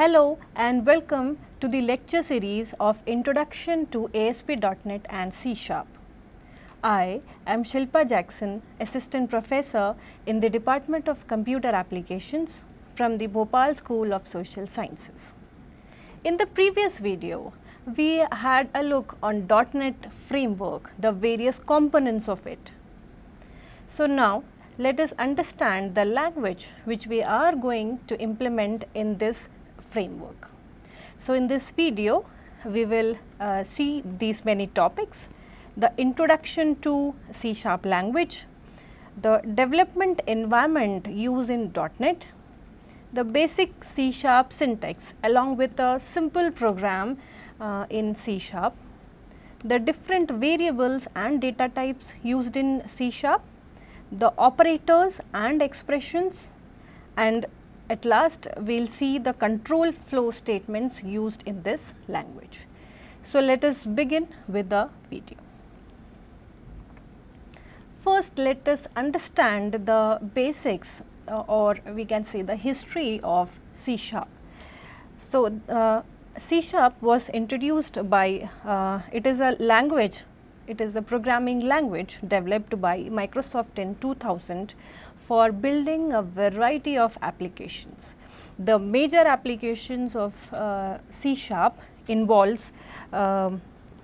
Hello and welcome to the lecture series of Introduction to ASP.NET and C#. I am Shilpa Jackson, Assistant Professor in the Department of Computer Applications from the Bhopal School of Social Sciences. In the previous video, we had a look on .NET framework, the various components of it. So now let us understand the language which we are going to implement in this framework. So in this video, we will see these many topics: the introduction to C# language, the development environment used in .NET, the basic C# syntax along with a simple program in C#, the different variables and data types used in C#, the operators and expressions, and at last we will see the control flow statements used in this language. So let us begin with the video. First, let us understand the basics or we can say the history of C#. So C# was introduced by, it is a language, it is a programming language developed by Microsoft in 2000 for building a variety of applications. The major applications of C# involves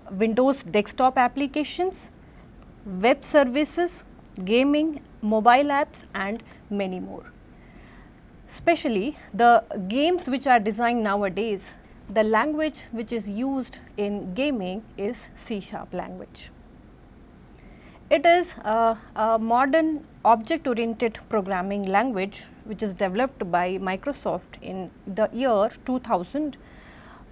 Windows desktop applications, web services, gaming, mobile apps and many more. Especially the games which are designed nowadays, the language which is used in gaming is C# language. It is a modern object-oriented programming language which is developed by Microsoft in the year 2000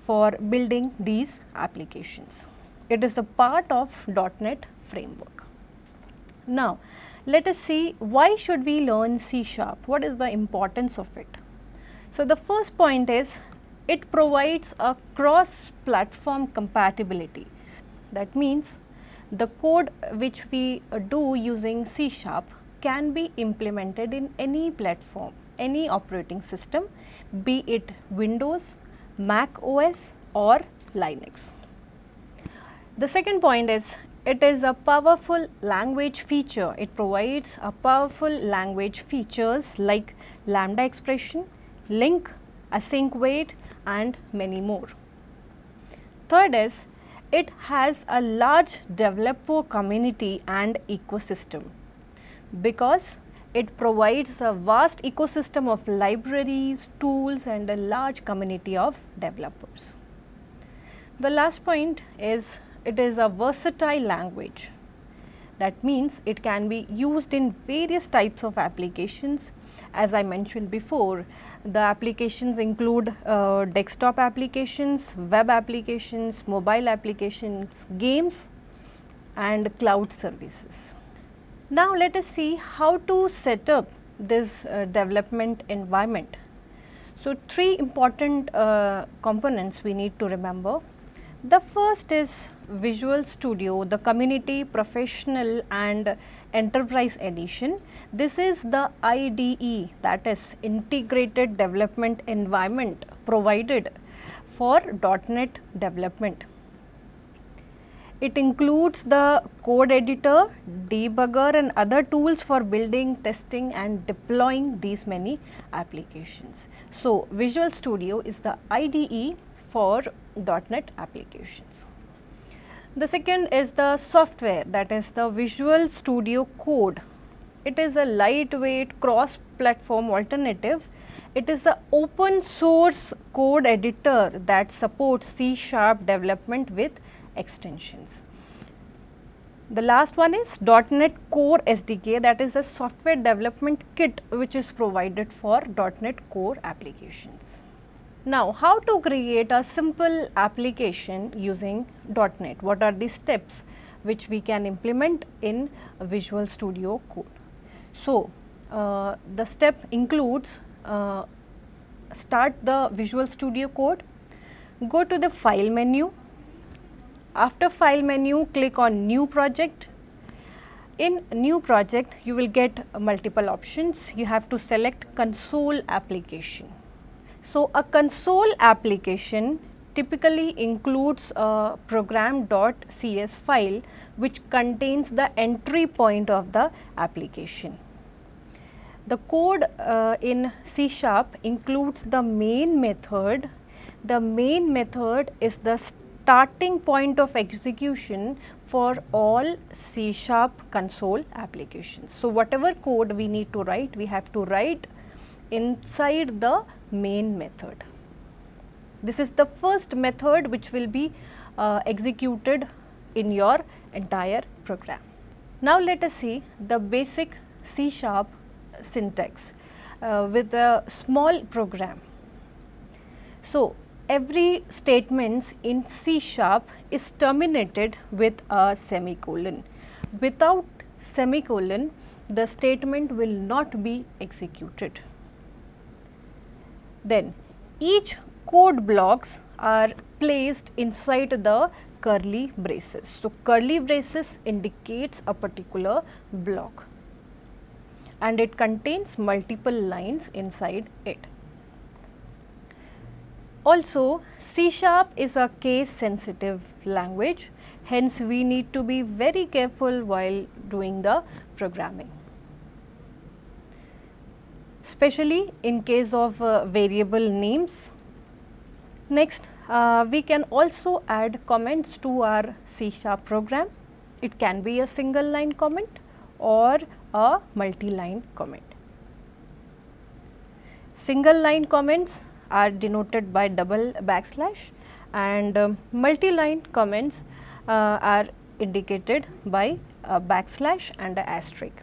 for building these applications. It is a part of .NET framework. Now, let us see why should we learn C#, what is the importance of it. So, the first point is it provides a cross-platform compatibility. That means the code which we do using C# can be implemented in any platform, any operating system, be it Windows, Mac OS or Linux. The second point is it is a powerful language feature. It provides a powerful language features like lambda expression, link, async wait and many more. Third is it has a large developer community and ecosystem because it provides a vast ecosystem of libraries, tools and a large community of developers. The last point is it is a versatile language. That means it can be used in various types of applications. As I mentioned before, the applications include desktop applications, web applications, mobile applications, games and cloud services. Now let us see how to set up this development environment. So three important components we need to remember. The first is Visual Studio, the Community, Professional and Enterprise Edition. This is the IDE, that is Integrated Development Environment provided for .NET development. It includes the code editor, debugger and other tools for building, testing and deploying these many applications. So Visual Studio is the IDE for .NET applications. The second is the software, that is the Visual Studio Code. It is a lightweight cross-platform alternative. It is the open source code editor that supports C# development with extensions. The last one is .NET Core SDK, that is the software development kit which is provided for .NET Core applications. Now, how to create a simple application using .NET? What are the steps which we can implement in Visual Studio Code? So, the step includes start the Visual Studio Code, go to the File menu. After File menu, click on New Project. In New Project, you will get multiple options. You have to select Console Application. So a console application typically includes a program.cs file which contains the entry point of the application. The code in C# includes the main method. The main method is the starting point of execution for all C# console applications. So whatever code we need to write, we have to write inside the main method. This is the first method which will be executed in your entire program. Now let us see the basic C# syntax with a small program. So every statement in C# is terminated with a semicolon. Without semicolon, the statement will not be executed. Then each code blocks are placed inside the curly braces. So curly braces indicates a particular block and it contains multiple lines inside it. Also, C# is a case sensitive language, hence we need to be very careful while doing the programming, especially in case of variable names. Next, we can also add comments to our C# program. It can be a single line comment or a multi-line comment. Single line comments are denoted by double backslash and multi-line comments are indicated by a backslash and a asterisk.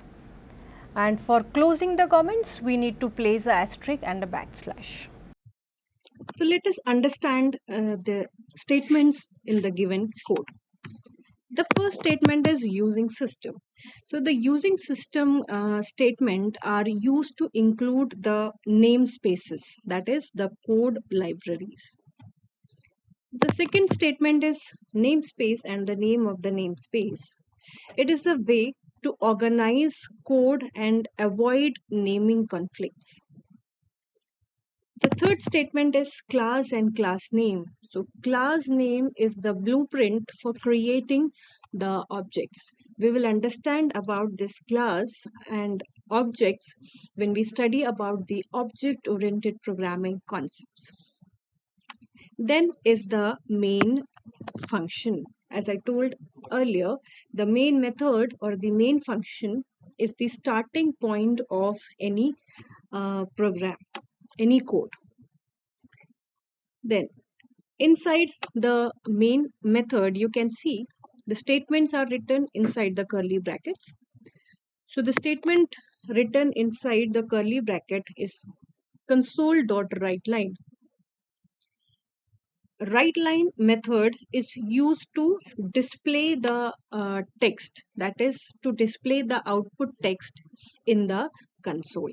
And for closing the comments, we need to place a asterisk and a backslash. So let us understand the statements in the given code. The first statement is using system. So the using system statement are used to include the namespaces, that is the code libraries. The second statement is namespace and the name of the namespace. It is a way to organize code and avoid naming conflicts. The third statement is class and class name. So class name is the blueprint for creating the objects. We will understand about this class and objects when we study about the object oriented programming concepts. Then is the main function. As I told earlier, the main method or the main function is the starting point of any program, any code. Then inside the main method, you can see the statements are written inside the curly brackets. So the statement written inside the curly bracket is console.writeLine. WriteLine method is used to display the text, that is to display the output text in the console.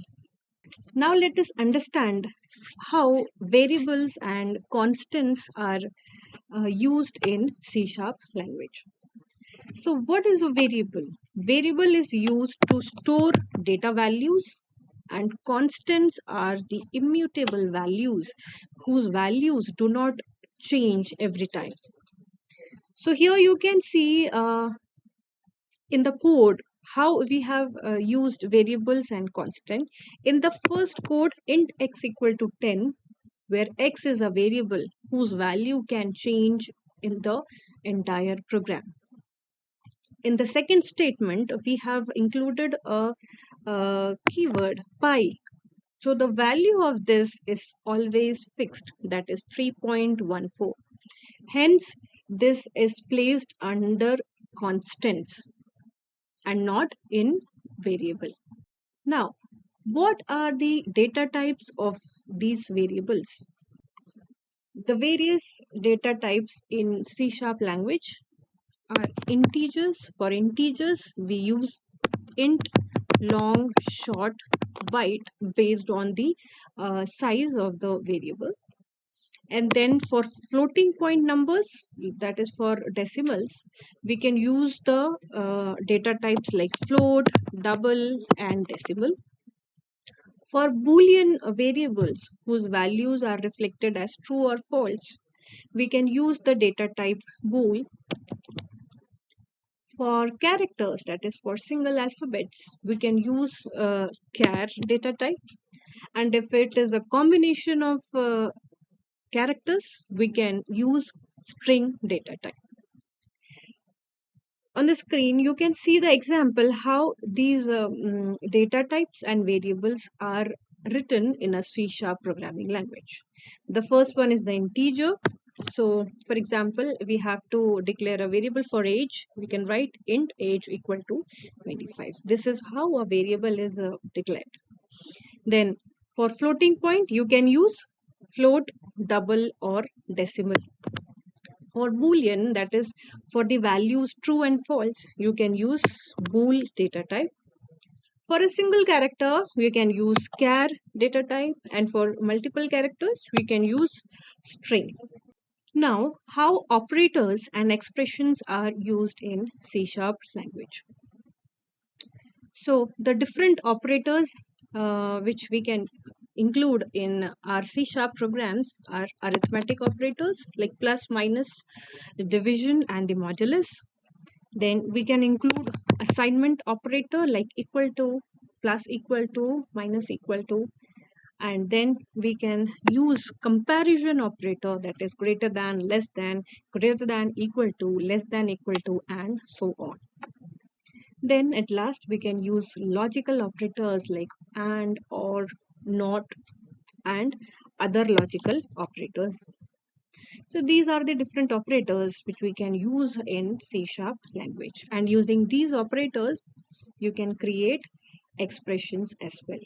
Now let us understand how variables and constants are used in C# language. So what is a variable? Variable is used to store data values and constants are the immutable values whose values do not change every time. So here you can see in the code how we have used variables and constant. In the first code, int x equal to 10, where x is a variable whose value can change in the entire program. In the second statement, we have included a keyword pi. So the value of this is always fixed, that is 3.14. Hence, this is placed under constants and not in variable. Now, what are the data types of these variables? The various data types in C# language are integers. For integers, we use int, long, short, byte based on the size of the variable. And then for floating point numbers, that is for decimals, we can use the data types like float, double and decimal. For Boolean variables whose values are reflected as true or false, we can use the data type bool. For characters, that is for single alphabets, we can use char data type. And if it is a combination of characters, we can use string data type. On the screen, you can see the example how these data types and variables are written in a C# programming language. The first one is the integer. So, for example, we have to declare a variable for age. We can write int age equal to 25. This is how a variable is declared. Then, for floating point, you can use float, double, or decimal. For Boolean, that is for the values true and false, you can use bool data type. For a single character, we can use char data type, and for multiple characters, we can use string. Now, how operators and expressions are used in C# language. So, the different operators which we can include in our C# programs are arithmetic operators like plus, minus, division, and the modulus. Then we can include assignment operator like equal to, plus equal to, minus equal to, and then we can use comparison operator, that is greater than, less than, greater than, equal to, less than, equal to, and so on. Then at last we can use logical operators like and, or, not, and other logical operators. So these are the different operators which we can use in C# language, and using these operators you can create expressions as well.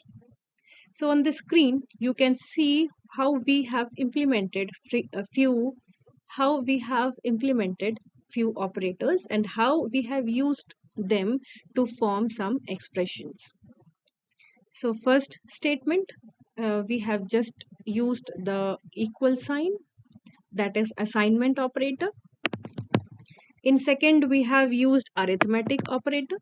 So on the screen you can see how we have implemented few operators and how we have used them to form some expressions. So first statement, we have just used the equal sign, that is assignment operator. In second, we have used arithmetic operator.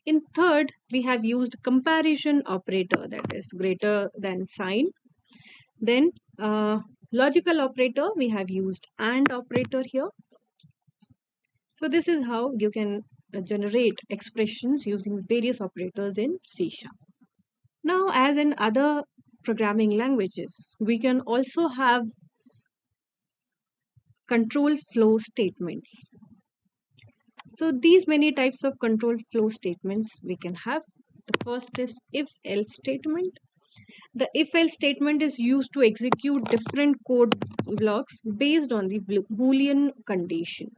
In third, we have used comparison operator, that is greater than sign. Then logical operator, we have used and operator here. So this is how you can generate expressions using various operators in C#. Now, as in other programming languages, we can also have control flow statements. So these many types of control flow statements we can have. The first is if-else statement. The if-else statement is used to execute different code blocks based on the Boolean condition.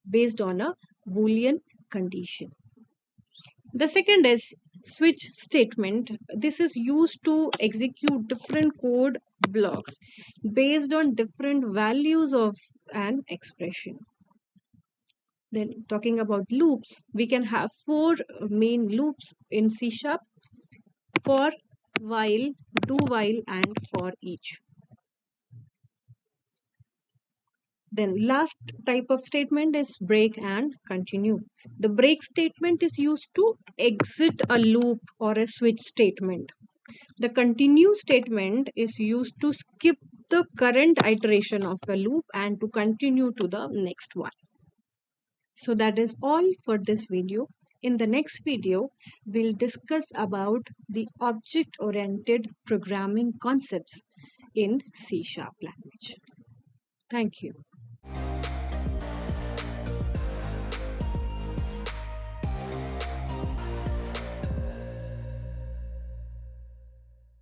Based on a Boolean condition. The second is switch statement. This is used to execute different code blocks based on different values of an expression. Then talking about loops, we can have four main loops in C#: for, while, do while, and for each. Then last type of statement is break and continue. The break statement is used to exit a loop or a switch statement. The continue statement is used to skip the current iteration of a loop and to continue to the next one. So that is all for this video. In the next video, we'll discuss about the object-oriented programming concepts in C# language. Thank you.